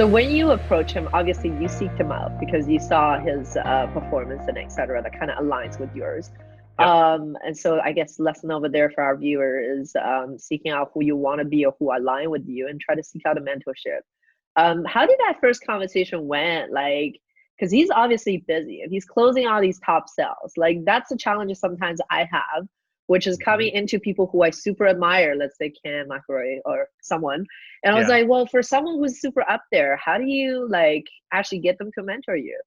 So when you approach him, obviously you seeked him out because you saw his performance and etc. that kind of aligns with yours. Yep. And so I guess lesson over there for our viewer is seeking out who you want to be or who align with you and try to seek out a mentorship. How did that first conversation went? Like, because he's obviously busy. If he's closing all these top sales, like that's a challenge sometimes I have, which is hmm coming into people who I super admire, let's say Ken McElroy or someone. And I was Yeah. like, well, for someone who's super up there, how do you like actually get them to mentor you?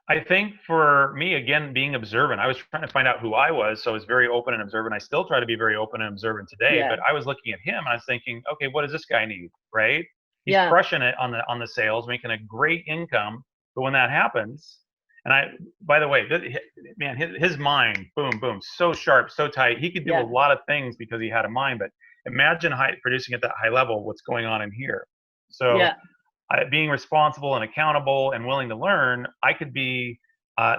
I think for me, again, being observant, I was trying to find out who I was. So I was very open and observant. I still try to be very open and observant today, Yeah, but I was looking at him and I was thinking, okay, what does this guy need? Right? He's yeah, crushing it on the sales, making a great income. But when that happens, and by the way, man, his mind, boom, boom, so sharp, so tight. He could do a yeah, lot of things because he had a mind, but imagine producing at that high level, what's going on in here. So yeah. being responsible and accountable and willing to learn, I could be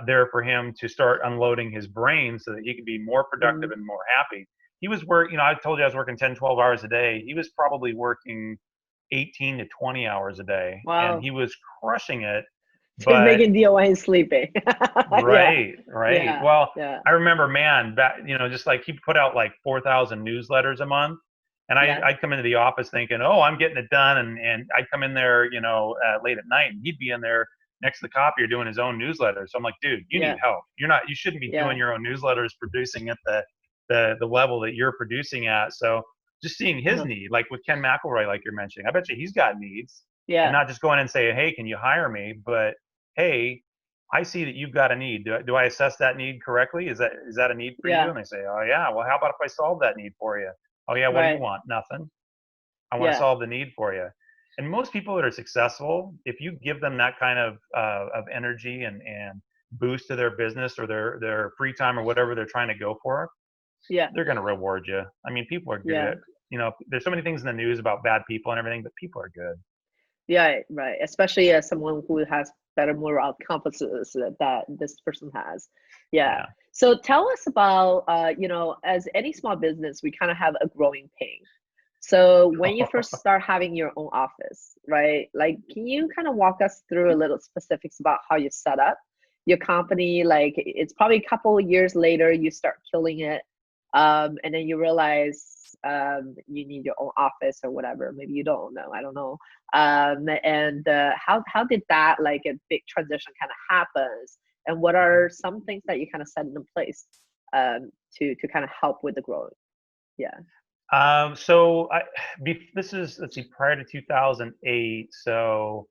there for him to start unloading his brain so that he could be more productive Mm, and more happy. He was I told you I was working 10, 12 hours a day. He was probably working 18 to 20 hours a day and wow. he was crushing it. He's But making deal while he's sleeping. Yeah, right, right. yeah, Well, yeah, I remember, man, back, just like he put out like 4,000 newsletters a month. And yeah, I'd come into the office thinking, oh, I'm getting it done. And I'd come in there, late at night and he'd be in there next to the copier doing his own newsletter. So I'm like, dude, you need yeah, help. You shouldn't be doing yeah, your own newsletters, producing at the level that you're producing at. So just seeing his uh-huh, need, like with Ken McElroy, like you're mentioning, I bet you he's got needs and yeah, not just going and saying, hey, can you hire me? But hey, I see that you've got a need. Do I assess that need correctly? Is that a need for you? yeah, And they say, oh yeah. Well, how about if I solve that need for you? Oh yeah. What do you right, want? Nothing. I want to yeah, solve the need for you. And most people that are successful, if you give them that kind of energy and boost to their business or their free time or whatever they're trying to go for, yeah, they're going to reward you. I mean, people are yeah. good. There's so many things in the news about bad people and everything, but people are good. Yeah, right. Especially as someone who has better moral compasses that this person has. Yeah. Yeah. So tell us about, as any small business, we kind of have a growing pain. So when you first start having your own office, right? Like, can you kind of walk us through a little specifics about how you set up your company? Like, it's probably a couple of years later you start killing it, and then you realize you need your own office or whatever. Maybe you don't know. I don't know. And how did that like a big transition kind of happens? And what are some things that you kind of set in place to kind of help with the growth? Yeah. So this is, let's see, prior to 2008. So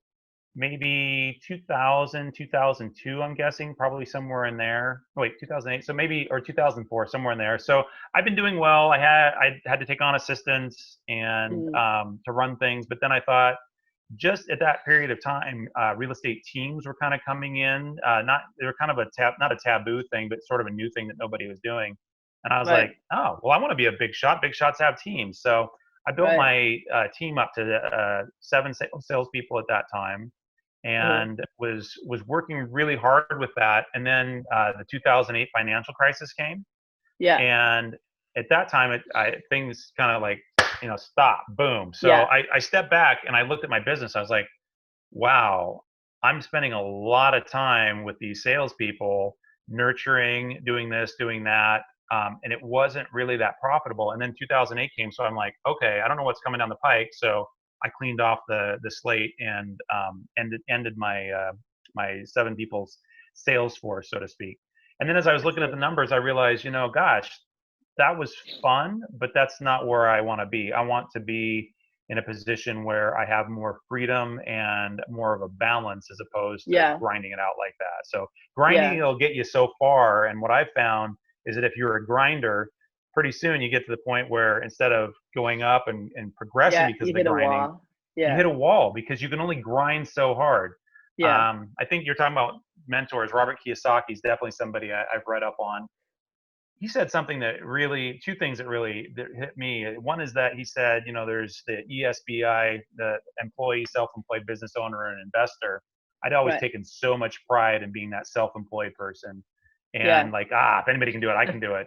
maybe 2000, 2002, I'm guessing, probably somewhere in there. Wait, 2008. So maybe, or 2004, somewhere in there. So I've been doing well. I had to take on assistants and Mm, to run things, but then I thought, just at that period of time, real estate teams were kind of coming in. Not They were kind of not a taboo thing, but sort of a new thing that nobody was doing. And I was like, right. oh, well, I want to be a big shot. Big shots have teams. So I built Right. my team up to seven salespeople at that time, Uh-huh. and was working really hard with that. And then the 2008 financial crisis came, Yeah. and at that time, things kind of like stop, boom. So Yeah. I stepped back and I looked at my business. I was like, wow, I'm spending a lot of time with these salespeople, nurturing, doing this, doing that. And it wasn't really that profitable. And then 2008 came, so I'm like, okay, I don't know what's coming down the pike. So I cleaned off the slate and ended my seven people's sales force, so to speak. And then as I was I looking at see. the numbers, I realized, gosh, that was fun, but that's not where I want to be. I want to be in a position where I have more freedom and more of a balance as opposed to Yeah. grinding it out like that. So grinding Yeah. will get you so far. And what I've found is that if you're a grinder, pretty soon you get to the point where instead of going up and progressing Yeah. because You of the hit a grinding, wall. you hit Yeah. a wall because you can only grind so hard. Yeah. I think you're talking about mentors. Robert Kiyosaki is definitely somebody I've read up on. He said something that really, two things that hit me. One is that he said, there's the ESBI, the employee, self-employed business owner and investor. I'd always Right. taken so much pride in being that self-employed person and Yeah. like, if anybody can do it, I can do it.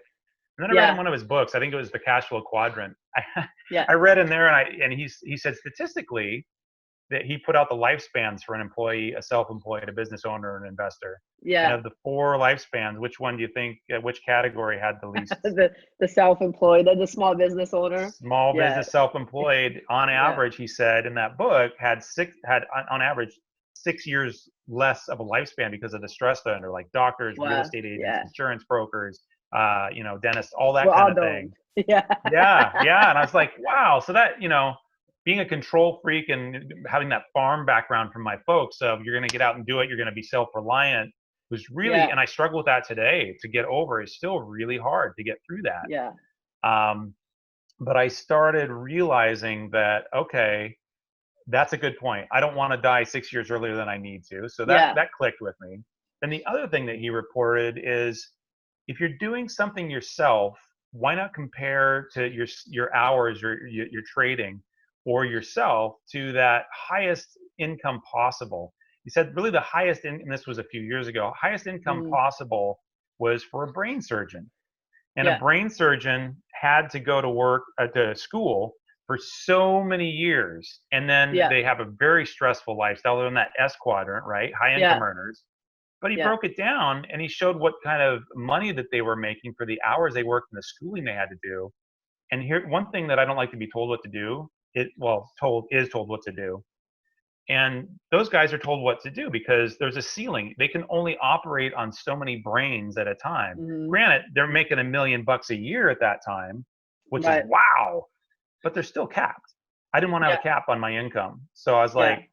And then I read in Yeah. one of his books, I think it was the Cash Flow Quadrant. I, Yeah. I read in there and he said statistically, that he put out the lifespans for an employee, a self-employed, a business owner, and an investor. And Yeah. of the 4 lifespans, which one do you think, which category had the least? The self-employed, the small business owner. Small Yeah. business self-employed, on Yeah. average, he said in that book, had on average 6 years less of a lifespan because of the stress they're under, like doctors, real Wow. estate agents, Yeah. insurance brokers, dentists, all that We're kind all of thing. doomed. Yeah. Yeah. And I was like, wow. So that, being a control freak and having that farm background from my folks of you're going to get out and do it, you're going to be self-reliant, was really, Yeah. and I struggle with that today to get over. It's still really hard to get through that. Yeah. Um, but I started realizing that, okay, that's a good point. I don't want to die 6 years earlier than I need to. So that Yeah. that clicked with me. And the other thing that he reported is if you're doing something yourself, why not compare to your hours or your trading or yourself to that highest income possible? He said really the highest and this was a few years ago, highest income Mm. possible was for a brain surgeon. And a Yeah. brain surgeon had to go to work to school for so many years, and then Yeah. they have a very stressful lifestyle. They're in that S quadrant, right? High income Yeah. earners. But he Yeah. broke it down and he showed what kind of money that they were making for the hours they worked and the schooling they had to do. And here, one thing that I don't like to be told what to do, told what to do. And those guys are told what to do because there's a ceiling. They can only operate on so many brains at a time. Hmm. Granted, they're making $1 million a year at that time, which is Right. wow, but they're still capped. I didn't want to have Yeah. a cap on my income. So I was Yeah. like,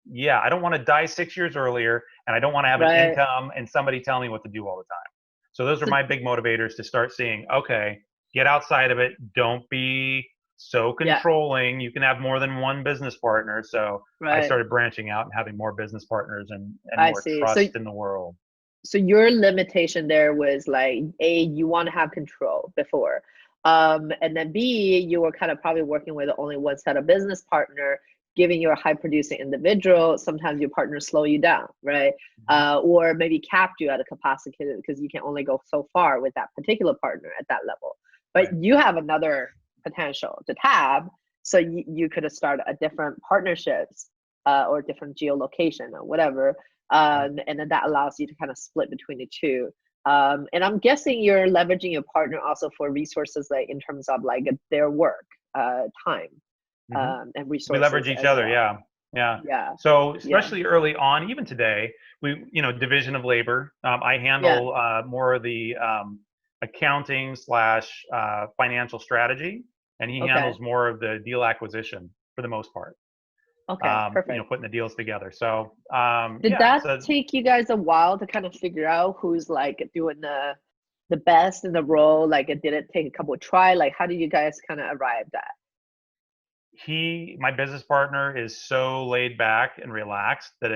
yeah, I don't want to die 6 years earlier, and I don't want to have an Right. income and somebody telling me what to do all the time. So those are So, my big motivators to start seeing, okay, get outside of it. Don't be so yeah. controlling. You can have more than one business partner. So I Right. started branching out and having more business partners and I more see. trust in the world. So your limitation there was like A, you want to have control before. And then B, you were kind of probably working with only one set of business partner, giving you a high producing individual. Sometimes your partners slow you down, right? Mhm. Or maybe capped you at a capacity because you can only go so far with that particular partner at that level. But Right. you have another potential to tab, so you could have started a different partnerships or different geolocation or whatever, Right. and then that allows you to kind of split between the two. And I'm guessing you're leveraging your partner also for resources, like in terms of like their work, time, Hmm. and We leverage resources each as other. well. Yeah. Yeah. Yeah. So Yeah. especially early on, even today, division of labor. I Yeah. handle more of the accounting slash financial strategy, and he Okay. handles more of the deal acquisition for the most part. Okay. Perfect. Putting the deals together. So Did yeah. that So take you guys a while to kind of figure out who's like doing the best in the role? Like, did it take a couple of try? Like, how did you guys kind of arrive at? my business partner, is so laid back and relaxed that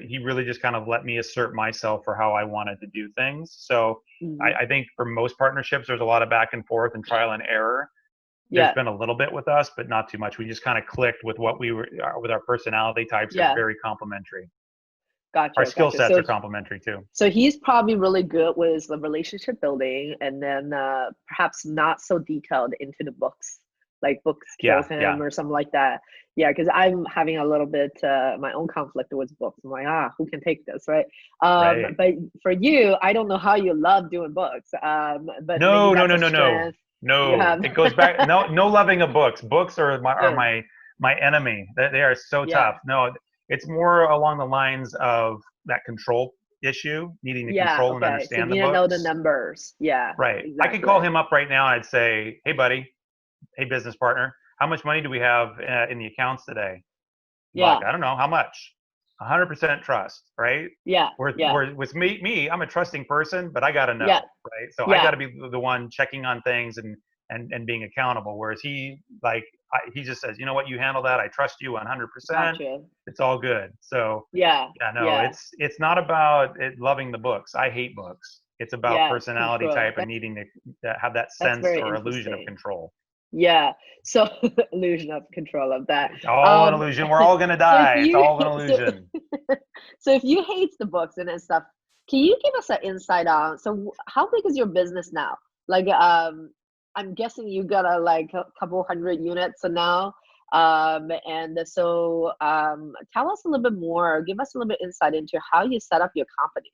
he really just kind of let me assert myself for how I wanted to do things. So Mhm. I think for most partnerships, there's a lot of back and forth and trial and error. There's Yeah. been a little bit with us, but not too much. We just kind of clicked with what we were with our personality types are Yeah. very complementary. Our Gotcha. skill Gotcha. sets are complementary too. So he's probably really good with the relationship building, and then perhaps not so detailed into the books, like books kills Yeah, him yeah, or something like that. Yeah, because I'm having a little bit my own conflict with books. I'm like, who can take this, right? right. But for you, I don't know how you love doing books, but maybe No, no, that's no, a no, no, strength you no. have. It goes back. No, no loving of books. Books are Good. my enemy. They are so Yeah. tough. No, it's more along the lines of that control issue, needing to Yeah. control and Okay. So understand the you know the books. numbers. Yeah. Right. I could call Exactly. him up right now and I'd say, "Hey, buddy. Hey, business partner. How much money do we have in the accounts today?" Like, Yeah. I don't know how much. 100% trust, right? Yeah. Yeah. Where with me, I'm a trusting person, but I got to Yeah. know, right? So I got Yeah. to be the one checking on things and being accountable. Whereas he just says, you know what, you handle that. I trust you 100%. Gotcha. It's all good. So Yeah. yeah, no, Yeah. it's not about loving the books. I hate books. It's about Yeah. personality Control. type and needing to have that That's sense very or illusion of interesting. control. Yeah. So illusion of control of that. It's all an Um, illusion. We're all gonna so if die. It's you all an so illusion. so if you hate the books and stuff, can you give us an insight on how big is your business now? Like I'm guessing you got like a couple hundred units now. And so tell us a little bit more, give us a little bit insight into how you set up your company,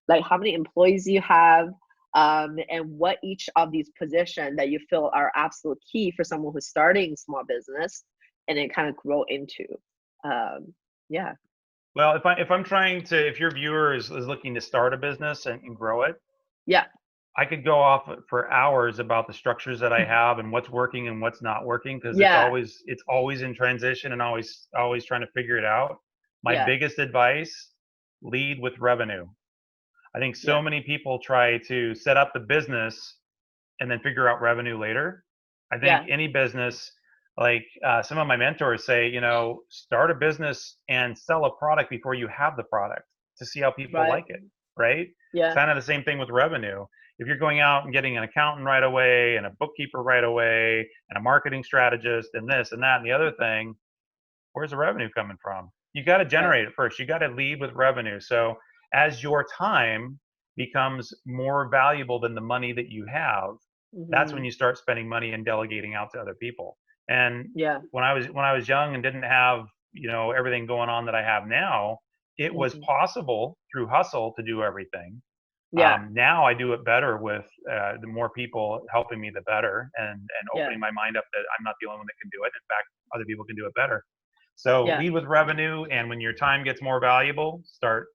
like how many employees you have, and what each of these positions that you feel are absolute key for someone who's starting small business and then kind of grow into. Yeah. Well, if your viewer is looking to start a business and grow it, Yeah. I could go off for hours about the structures that I have and what's working and what's not working, because Yeah. it's always in transition and always trying to figure it out. My Yeah. biggest advice: lead with revenue. I think so Yeah. many people try to set up the business and then figure out revenue later. I think Yeah. any business, like some of my mentors say, start a business and sell a product before you have the product to see how people Right. like it, right? It's Yeah. kind of the same thing with revenue. If you're going out and getting an accountant right away and a bookkeeper right away and a marketing strategist and this and that and the other thing, where's the revenue coming from? You got to Right. generate it first. You got to lead with revenue. So as your time becomes more valuable than the money that you have, that's when Hmm. you start spending money and delegating out to other people. And Yeah. when I was young and didn't have everything going on that I have now, it was Hmm. possible through hustle to do everything. Yeah. Now I do it better with the more people helping me, the better, and Yeah. opening my mind up that I'm not the only one that can do it. In fact, other people can do it better. So Yeah. lead with revenue, and when your time gets more valuable, start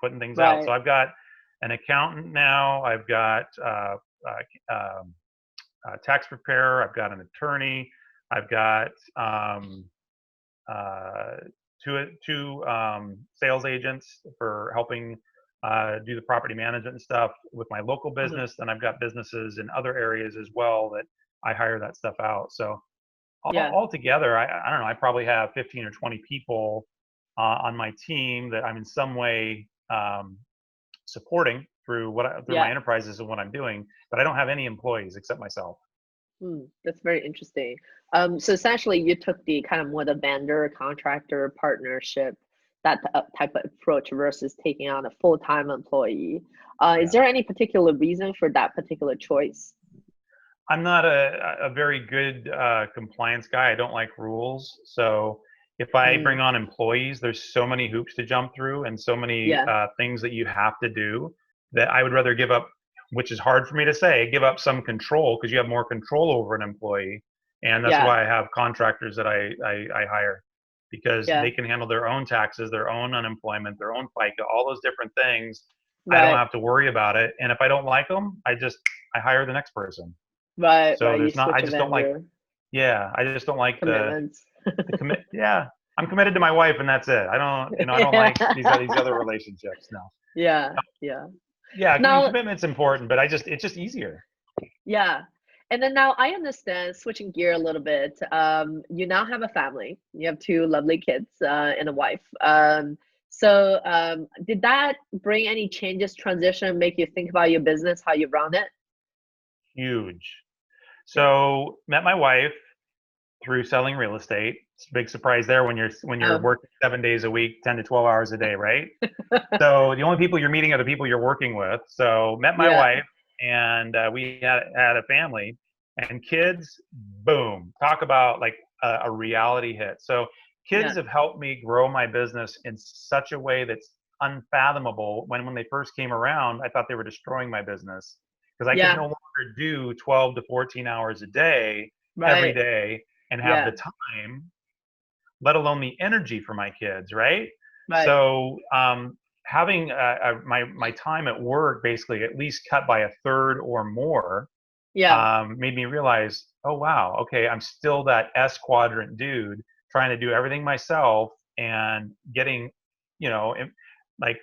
putting things out. So Right. I've got an accountant now. I've got a tax preparer. I've got an attorney. I've got uh, two sales agents for helping do the property management and stuff with my local Hmm. business. Then I've got businesses in other areas as well that I hire that stuff out. So Yeah. all together, I don't know, I probably have 15 or 20 people on my team that I'm in some way supporting through my Yeah. enterprises and what I'm doing, but I don't have any employees except myself. That's very interesting. So essentially, you took the kind of more the vendor contractor partnership, that type of approach versus taking on a full-time employee. Is Yeah. there any particular reason for that particular choice? I'm not a very good compliance guy. I don't like rules. So if I bring Mm, on employees, there's so many hoops to jump through and so many yeah. things that you have to do that I would rather give up, which is hard for me to say, give up some control because you have more control over an employee. And that's Yeah. why I have contractors that I hire, because Yeah. they can handle their own taxes, their own unemployment, their own FICA, all those different things. I don't Right. have to worry about it. And if I don't like them, I hire the next person. Right. So Right. You there's not, I switch a just don't like, vendor yeah, I just don't like commitments. the commit. Yeah, I'm committed to my wife, and that's it. I don't Yeah. like these other relationships. No. Yeah. Yeah. Yeah, I mean, Now, commitment's important, but it's just easier. yeah. And then now I understand, switching gear a little bit, you now have a family. You have two lovely kids, and a wife. So did that bring any changes, transition, make you think about your business, how you run it? Huge. Yeah. So met my wife through selling real estate. It's a big surprise there when you're Oh, working 7 days a week, 10 to 12 hours a day, right? So the only people you're meeting are the people you're working with. So met my yeah. wife, and we had a family and kids. Boom! Talk about like a reality hit. So kids Yeah. have helped me grow my business in such a way that's unfathomable. When they first came around, I thought they were destroying my business because I could Yeah. no longer do 12 to 14 hours a day every Right. day and have the Yeah. time, let alone the energy for my kids, right? Right. So having my time at work basically at least cut by a third or more Yeah. made me realize, oh wow, okay, I'm still that S quadrant dude trying to do everything myself and getting, like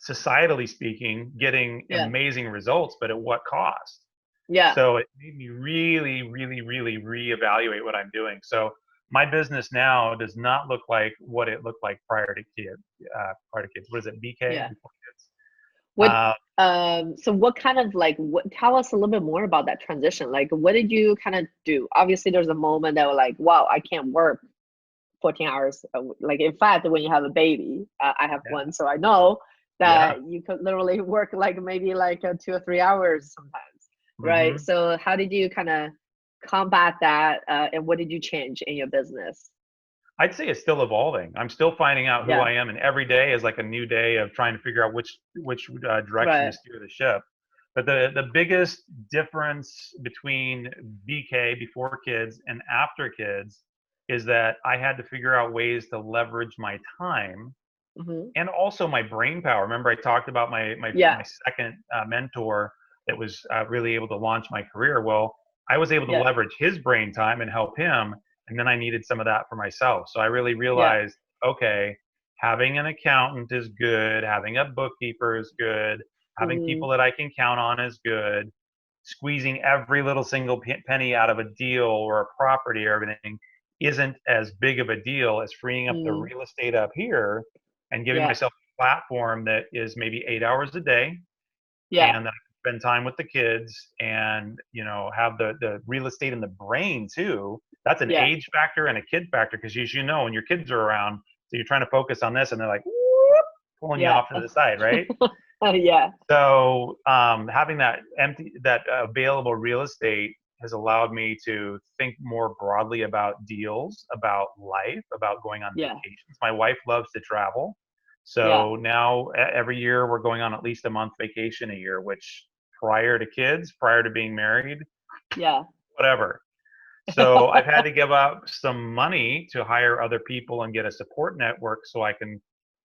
societally speaking, getting Yeah. amazing results, but at what cost? Yeah. So it made me really, really, really reevaluate what I'm doing. So my business now does not look like what it looked like prior to kids. Prior to kids, what is it? BK Yeah. before kids. What Uh, so what kind of like what tell us a little bit more about that transition. Like what did you kind of do? Obviously there's a moment that were like, wow, I can't work 14 hours. Like in fact, when you have a baby, I have yeah, one, so I know yeah. that you could literally work like maybe like 2 or 3 hours sometimes, right? hmm So how did you kind of combat that, and what did you change in your business? I'd say it's still evolving. I'm still finding out who Yeah, I am, and every day is like a new day of trying to figure out which direction to right. steer the ship. But the biggest difference between BK, before kids, and after kids is that I had to figure out ways to leverage my time Hmm. and also my brain power. Remember, I talked about my Yeah, second mentor that was really able to launch my career. Well, I was able to yeah, leverage his brain time and help him, and then I needed some of that for myself. So I really yeah. realized, okay, having an accountant is good, having a bookkeeper is good, having Hmm. people that I can count on is good. Squeezing every little single penny out of a deal or a property or everything isn't as big of a deal as freeing up the Mm, real estate up here and giving yeah, myself a platform that is maybe 8 hours a day, yeah, and that I can spend time with the kids and have the real estate in the brain too. That's an yeah, age factor and a kid factor, because as you know, when your kids are around, so you're trying to focus on this and they're like whoop, pulling you yeah, off to the side, right? yeah, So having that available real estate has allowed me to think more broadly about deals, about life, about going on yeah, vacations. My wife loves to travel, yeah, so now every year we're going on at least a month vacation a year, which prior to kids, prior to being married, yeah, whatever. So I've had to give up some money to hire other people and get a support network so I can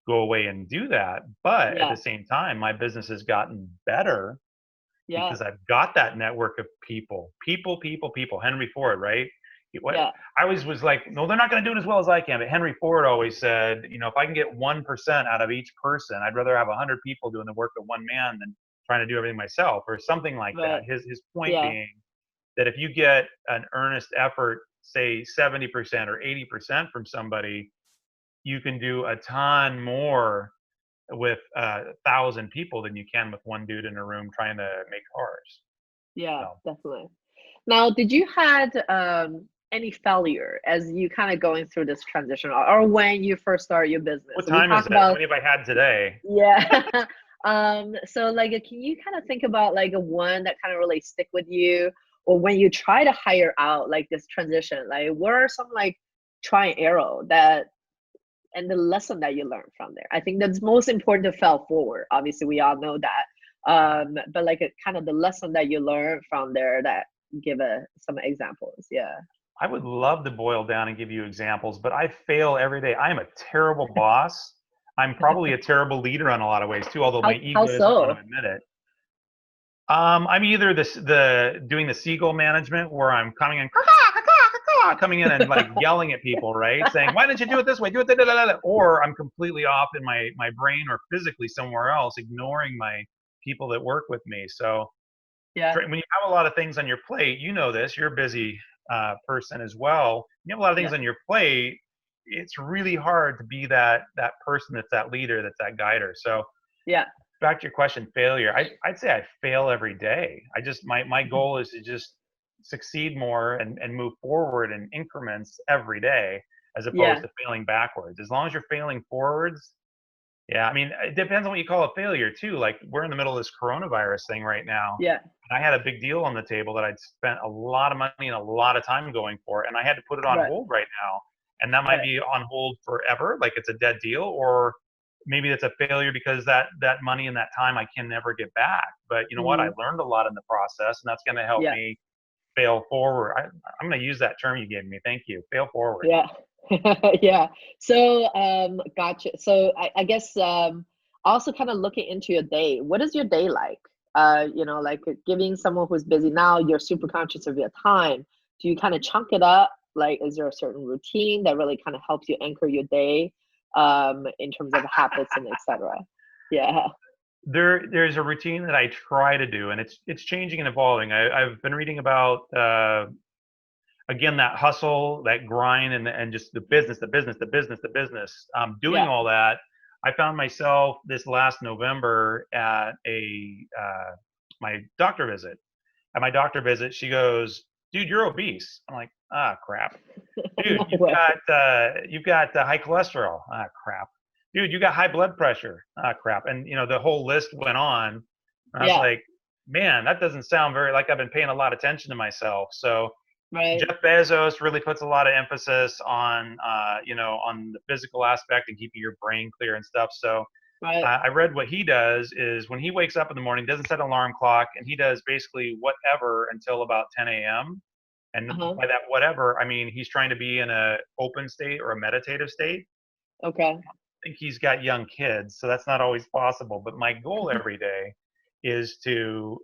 go away and do that. But at the yeah, same time, my business has gotten better yeah, because I've got that network of people, people, people, people. Henry Ford, right? What yeah, I always was like, no, they're not going to do it as well as I can. But Henry Ford always said, if I can get 1% out of each person, I'd rather have 100 people doing the work of one man than trying to do everything myself, or something like that. right, His point yeah, being that if you get an earnest effort, say 70% or 80% from somebody, you can do a ton more with 1,000 people than you can with one dude in a room trying to make cars. yeah, So, definitely. Now, did you had any failure as you kind of going through this transition, or when you first started your business? what So we time is talk it? How about, many have I had today? yeah. So like, can you kind of think about like a one that kind of really stick with you, or when you try to hire out like this transition, like what are some like try and arrow that and the lesson that you learned from there? I think that's most important to fail forward. Obviously, we all know that. Yeah. But like a kind of the lesson that you learned from there that give some examples. Yeah. I would love to boil down and give you examples, but I fail every day. I am a terrible boss. I'm probably a terrible leader in a lot of ways too, although my How ego doesn't want to so? admit it. I'm either the doing the seagull management where I'm coming in, coming in and like yelling at people, right? Saying, "Why didn't you do it this way? Do it," or I'm completely off in my brain or physically somewhere else, ignoring my people that work with me. So Yeah. when you have a lot of things on your plate, you know this. You're a busy person as well. You have a lot of things Yeah. on your plate. It's really hard to be that person that's that leader, that's that guider. So Yeah. back to your question, failure. I'd say I fail every day. My goal is to just succeed more and move forward in increments every day, as opposed Yeah. to failing backwards. As long as you're failing forwards, yeah, I mean, it depends on what you call a failure too. Like we're in the middle of this coronavirus thing right now, Yeah. and I had a big deal on the table that I'd spent a lot of money and a lot of time going for, and I had to put it on Right. hold right now. And that might Right. be on hold forever, like it's a dead deal, or maybe it's a failure because that money and that time I can never get back. But you know what? I Hmm. learned a lot in the process, and that's going to help Yeah. me fail forward. I'm going to use that term you gave me. Thank you. Fail forward. Yeah. Yeah. So, gotcha. So I guess also kind of looking into your day. What is your day like? Like giving someone who's busy now, you're super conscious of your time. Do you kind of chunk it up? Like, is there a certain routine that really kind of helps you anchor your day, in terms of habits and etc.? Yeah. There's a routine that I try to do, and it's changing and evolving. I've been reading about again that hustle, that grind, and just the business, the business, the business, the business. Doing Yeah. all that, I found myself this last November at a my doctor visit. At my doctor visit, she goes, "Dude, you're obese." I'm like, "Ah, crap." "Dude, No way. you've got high cholesterol." "Ah, crap." "Dude, you got high blood pressure." "Ah, crap." And the whole list went on. And I was Yeah. like, man, that doesn't sound very like I've been paying a lot of attention to myself. So Right. Jeff Bezos really puts a lot of emphasis on, on the physical aspect and keeping your brain clear and stuff. So Right. I read what he does is when he wakes up in the morning, doesn't set an alarm clock, and he does basically whatever until about 10 a.m. And Uh-huh. by that whatever, I mean he's trying to be in a open state or a meditative state. Okay. I think he's got young kids, so that's not always possible. But my goal every day is to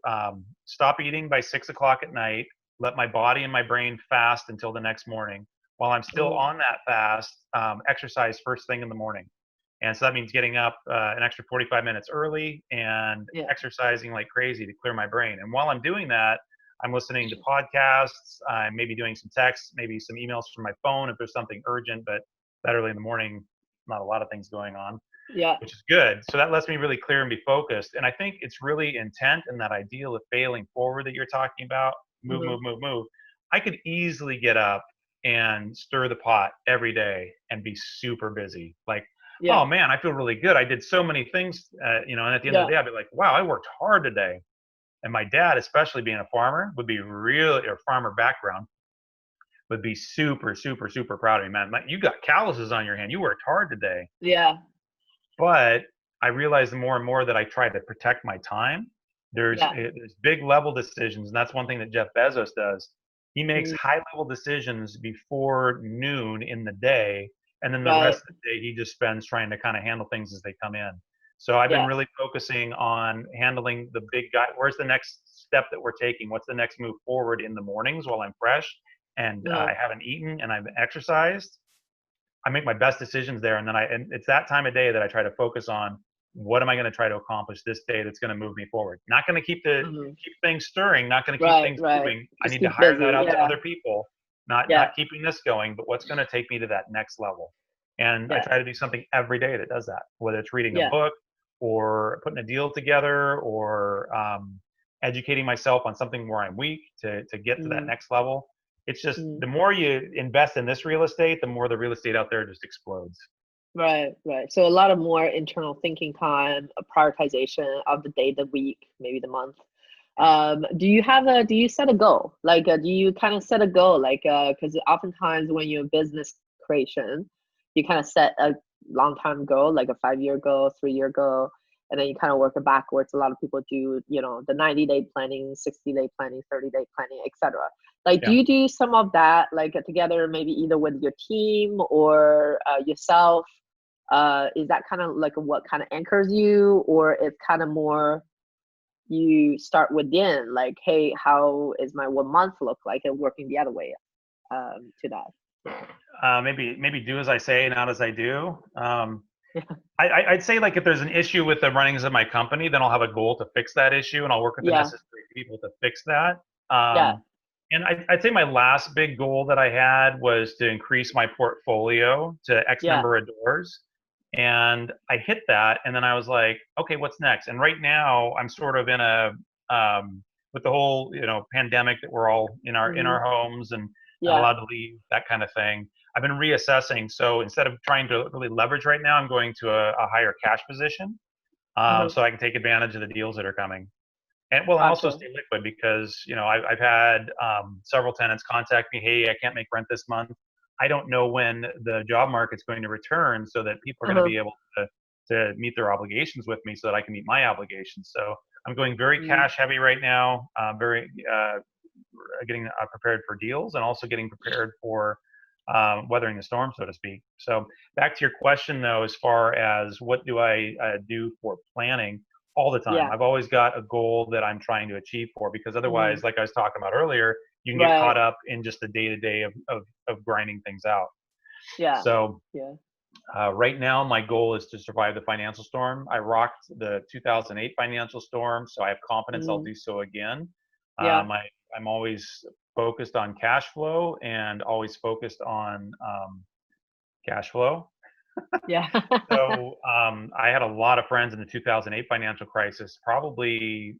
stop eating by 6 o'clock at night, let my body and my brain fast until the next morning. While I'm still Mm. on that fast, exercise first thing in the morning. And so that means getting up an extra 45 minutes early and Yeah. exercising like crazy to clear my brain. And while I'm doing that, I'm listening to podcasts. I'm maybe doing some texts, maybe some emails from my phone if there's something urgent, but that early in the morning, not a lot of things going on, Yeah. which is good. So that lets me really clear and be focused. And I think it's really intent and that ideal of failing forward that you're talking about, move, Hmm. move, move, move. I could easily get up and stir the pot every day and be super busy. Like, oh Yeah. man, I feel really good. I did so many things, and at the end of Yeah. the day, I'd be like, wow, I worked hard today. And my dad, especially being a farmer, would be really, or farmer background, would be super, super, super proud of me, man. Like, you got calluses on your hand. You worked hard today. Yeah. But I realize the more and more that I try to protect my time, Yeah. there's big level decisions, and that's one thing that Jeff Bezos does. He makes Mm. high level decisions before noon in the day, and then the Right. rest of the day he just spends trying to kind of handle things as they come in. So I've been Yeah. really focusing on handling the big guy. Where's the next step that we're taking? What's the next move forward in the mornings while I'm fresh and Uh-huh. I haven't eaten and I've exercised? I make my best decisions there, and it's that time of day that I try to focus on what am I going to try to accomplish this day that's going to move me forward. Not going to Hmm. keep things stirring, not going to keep Right. things Right. moving. I Just need to keep hire that busy. out to Yeah. other people, not Yeah. keeping this going, but what's going to take me to that next level. And I Yeah. try to do something every day that does that, whether it's reading a Yeah. book or putting a deal together or educating myself on something where I'm weak to get to that Mm. next level. It's just Mm. the more you invest in this real estate, the more the real estate out there just explodes. Right. Right. So a lot of more internal thinking time, a prioritization of the day, the week, maybe the month. Yeah. Do you set a goal? Like, do you kind of set a goal? Like, because oftentimes when you're business creation, you kind of set a long time goal, like a 5 year goal, 3 year goal, and then you kind of work it backwards. A lot of people do, the 90-day planning, 60-day planning, 30-day planning, etc. Like, do Yeah. you do some of that, like together, maybe either with your team or yourself? Is that kind of like what kind of anchors you, or it's kind of more you start within, like, hey, how is my 1 month look like, and working the other way to that? Maybe do as I say, not as I do. Yeah. I'd say like if there's an issue with the runnings of my company, then I'll have a goal to fix that issue, and I'll work with the Yeah. necessary people to fix that. Yeah. And I'd say my last big goal that I had was to increase my portfolio to X Yeah. number of doors. And I hit that, and then I was like, okay, what's next? And right now, I'm sort of in a with the whole pandemic that we're all in Hmm. our homes and not Yeah. allowed to leave, that kind of thing. I've been reassessing. So instead of trying to really leverage right now, I'm going to a higher cash position, Uh-huh. so I can take advantage of the deals that are coming. And well, and also Gotcha. stay liquid because I've had several tenants contact me. Hey, I can't make rent this month. I don't know when the job market's going to return, so that people are going to Uh-huh. be able to meet their obligations with me, so that I can meet my obligations. So I'm going very Mm. cash heavy right now. Very getting prepared for deals and also getting prepared for weathering the storm, so to speak. So back to your question, though, as far as what do I do for planning, all the time. Yeah. I've always got a goal that I'm trying to achieve for, because Hmm. otherwise, like I was talking about earlier, you can get Right. caught up in just the day to day of grinding things out. Yeah. So Yeah. right now, my goal is to survive the financial storm. I rocked the 2008 financial storm, so I have confidence I'll Mm. do so again. Yeah. I'm always focused on cash flow and always focused on cash flow. Yeah. So I had a lot of friends in the 2008 financial crisis, probably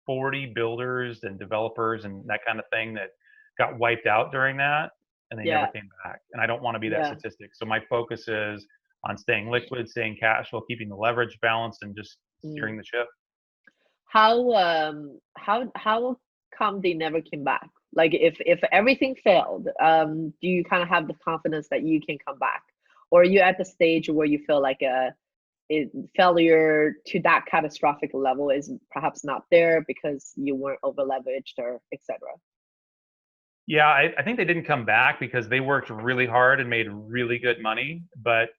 40 builders and developers and that kind of thing that got wiped out during that, and they never Yeah. came back. And I don't want to be that Yeah. statistic. So my focus is on staying liquid, staying cash flow, keeping the leverage balanced, and just Mm. steering the ship. How come they never came back? Like if everything failed, do you kind of have the confidence that you can come back, or are you at the stage where you feel like failure to that catastrophic level is perhaps not there because you weren't over leveraged or etc. Yeah, I think they didn't come back because they worked really hard and made really good money, but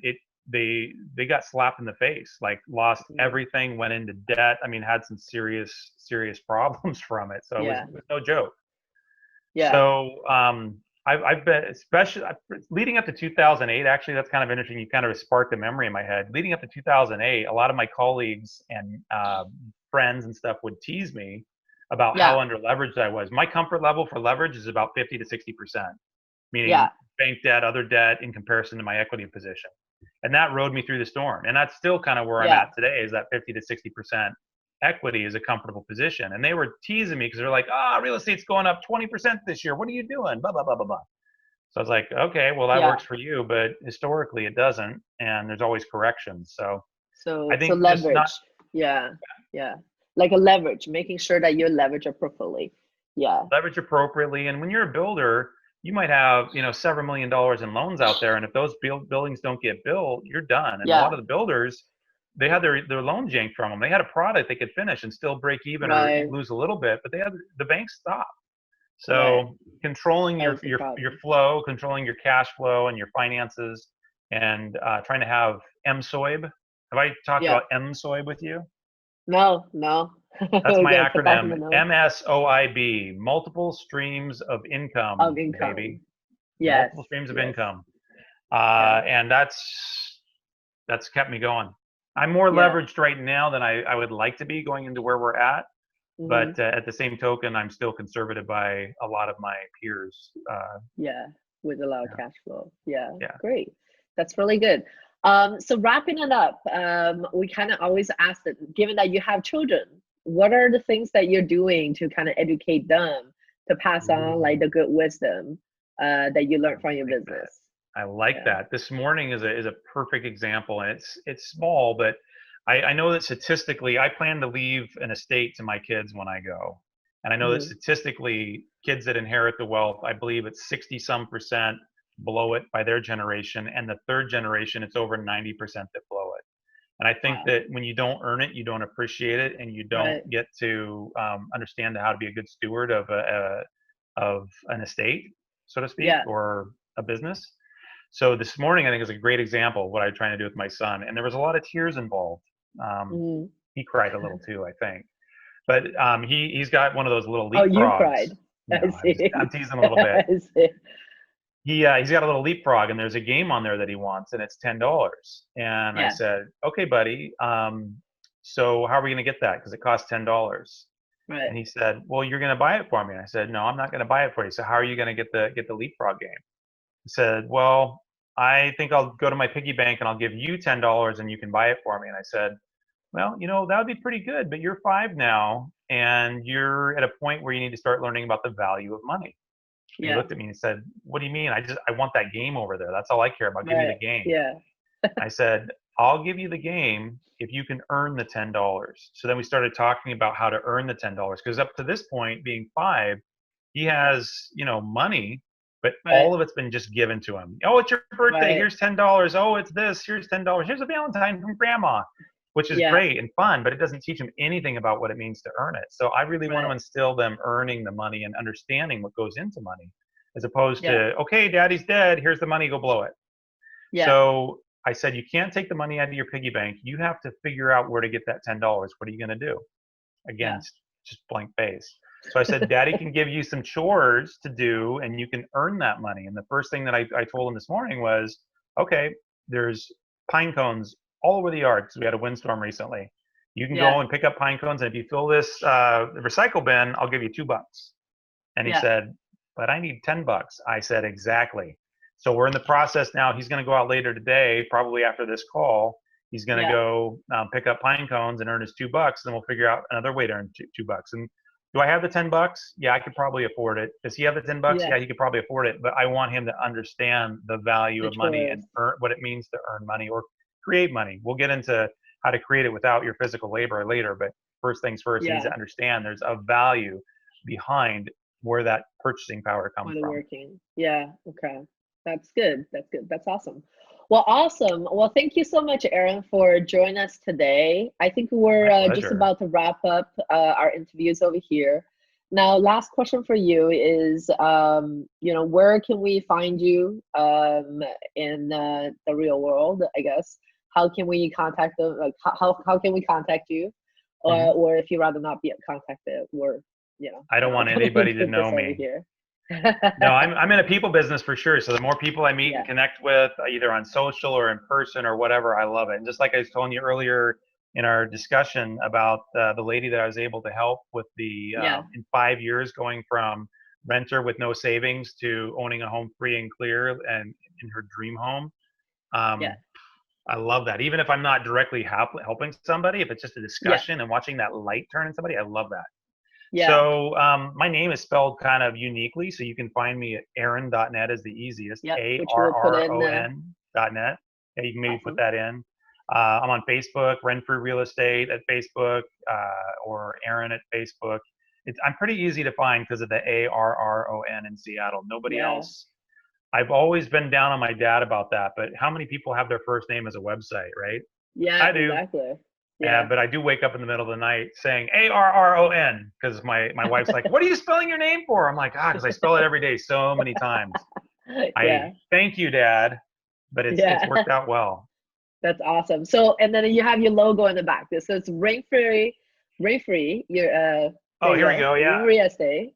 it they got slapped in the face, like lost Mm. everything, went into debt. I mean, had some serious problems from it. So Yeah, it was no joke. yeah, So I've been, especially leading up to 2008. Actually, that's kind of interesting. You kind of sparked a memory in my head. Leading up to 2008, a lot of my colleagues and friends and stuff would tease me about how yeah, under leveraged I was. My comfort level for leverage is about 50 to 60%, yeah, meaning bank debt, other debt in comparison to my equity position. And that rode me through the storm. And that's still kind of where I'm yeah, at today, is that 50 to 60% equity is a comfortable position. And they were teasing me because they're like, real estate's going up 20% this year. What are you doing? Blah, blah, blah, blah, blah. So I was like, okay, well, that yeah. works for you, but historically it doesn't. And there's always corrections. So I So think just not leverage. Yeah, yeah. Like a leverage, making sure that you leverage appropriately. Yeah, leverage appropriately. And when you're a builder, you might have, several $1 million in loans out there. And if those buildings don't get built, you're done. And a lot yeah, of the builders, they had their loans yanked from them. They had a product they could finish and still break even or right, lose a little bit, but they had the bank stop. right. So controlling That your was the your problem. flow, controlling your cash flow and your finances, and trying to have MSOIB. Have I talked Yeah. about MSOIB with you? No, no. That's We my gotta put that in acronym, the notes. MSOIB, multiple streams of Of income, baby, income. Yes, multiple streams of yes. income, Yeah, and that's kept me going. I'm more yeah. leveraged right now than I would like to be going into where we're at, Hmm. but at the same token, I'm still conservative by a lot of my peers. Yeah, with a lot of Yeah, cash flow. Yeah, yeah. great. That's really good. So wrapping it up, we kind of always ask that, given that you have children, what are the things that you're doing to kind of educate them to pass on like Ooh, the good wisdom that you I learned from your like that. business? I like Yeah. that. This morning is a perfect example, and it's small, but I know that statistically, I plan to leave an estate to my kids when I go, and I know that Hmm. statistically, kids that inherit the wealth, I believe it's 60 some percent blow it by their generation, and the third generation, it's over 90% that blow it. And I think Wow. that when you don't earn it, you don't appreciate it, and you don't Right. get to understand how to be a good steward of an estate, so to speak, Yeah. or a business. So this morning, I think is a great example of what I'm trying to do with my son, and there was a lot of tears involved. Um, Hmm. he cried a little too, I think, but he's got one of those little Oh, leapfrogs. you cried. No, I I'm see. teasing a little bit. I see. He's got a little leapfrog, and there's a game on there that he wants, and it's $10. And I Yeah. said, okay, buddy. So how are we going to get that? Because it costs $10. Right. And he said, well, you're going to buy it for me. And I said, no, I'm not going to buy it for you. So how are you going to get the leapfrog game? He said, well, I think I'll go to my piggy bank and I'll give you $10 and you can buy it for me. And I said, well, that would be pretty good, but you're 5 now and you're at a point where you need to start learning about the value of money. And he Yeah. looked at me and said, what do you mean? I want that game over there. That's all I care about. Give me Right. the game. Yeah. I said, I'll give you the game if you can earn the $10. So then we started talking about how to earn the $10 because up to this point, being 5, he has, money, but Right. all of it's been just given to him. Oh, it's your birthday. Right. Here's $10. Oh, it's this. Here's $10. Here's a Valentine from grandma, which is Yeah. great and fun, but it doesn't teach them anything about what it means to earn it. So I really want to Right. instill them earning the money and understanding what goes into money as opposed Yeah. to, okay, daddy's dead. Here's the money. Go blow it. Yeah. So I said, you can't take the money out of your piggy bank. You have to figure out where to get that $10. What are you going to do? Again, Yeah. just blank face. So I said, Daddy can give you some chores to do and you can earn that money. And the first thing that I told him this morning was, okay, there's pine cones all over the yard because we had a windstorm recently. You can Yeah. go and pick up pine cones. And if you fill this recycle bin, I'll give you $2. And he Yeah. said, but I need $10. I said, exactly. So we're in the process now. He's going to go out later today, probably after this call. He's going to Yeah. go pick up pine cones and earn his $2. Then we'll figure out another way to earn $2. And do I have the $10? Yeah, I could probably afford it. Does he have the $10? Yeah. Yeah, he could probably afford it. But I want him to understand the value The of money chores. and what it means to earn money or create money. We'll get into how to create it without your physical labor later. But first things first, he needs Yeah. to understand there's a value behind where that purchasing power comes Kind of from. working. Yeah. Okay. That's good. That's good. That's awesome. Well, awesome. Well, thank you so much, Aaron, for joining us today. I think we're My just pleasure. about to wrap up our interviews over here. Now, last question for you is, where can we find you in the real world, I guess? How can we contact them? Like, how can we contact you? Mhm. Or if you'd rather not be contacted, I don't we're want gonna anybody to put this know over me. here. No, I'm in a people business for sure. So the more people I meet and Yeah, connect with, either on social or in person or whatever, I love it. And just like I was telling you earlier in our discussion about the lady that I was able to help with the yeah, in 5 years going from renter with no savings to owning a home free and clear and in her dream home. yeah, Um, I love that. Even if I'm not directly helping somebody, if it's just a yeah, discussion and watching that light turn in somebody, I love that. yeah. So my name is spelled kind of uniquely, so you can find me at Arron.net is the easiest, Yep, which we'll put in. ARRON.net. Yeah, you can maybe put Awesome. that in. I'm on Facebook, Renfrew Real Estate at Facebook, or Arron at Facebook. I'm pretty easy to find because of the ARRON in Seattle. Nobody Yeah, else. I've always been down on my dad about that, but how many people have their first name as a website, right? yeah, I do. exactly. Yeah. But I do wake up in the middle of the night saying ARRON because my wife's like, "What are you spelling your name for?" I'm like, because I spell it every day so many times. I Yeah, thank you, Dad, but it's yeah. worked out well. That's awesome. So, and then you have your logo in the back. So it's Renfrew, your there Oh, you here we go, go. Yeah, Renfrew Estate.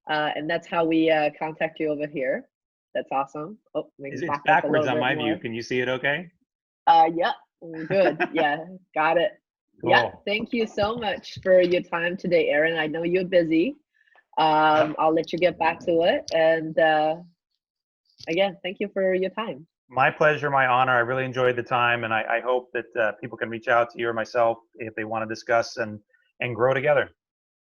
And that's how we contact you over here. That's awesome. Oh, let me it's back up a backwards little on bit my view. more. Can you see it? Okay. Yep, good. Yeah, got it. Yeah, Cool. thank you so much for your time today, Aaron. I know you're busy. Yep. I'll let you get back to it. And again, thank you for your time. My pleasure, my honor. I really enjoyed the time, and I hope that people can reach out to you or myself if they want to discuss and grow together.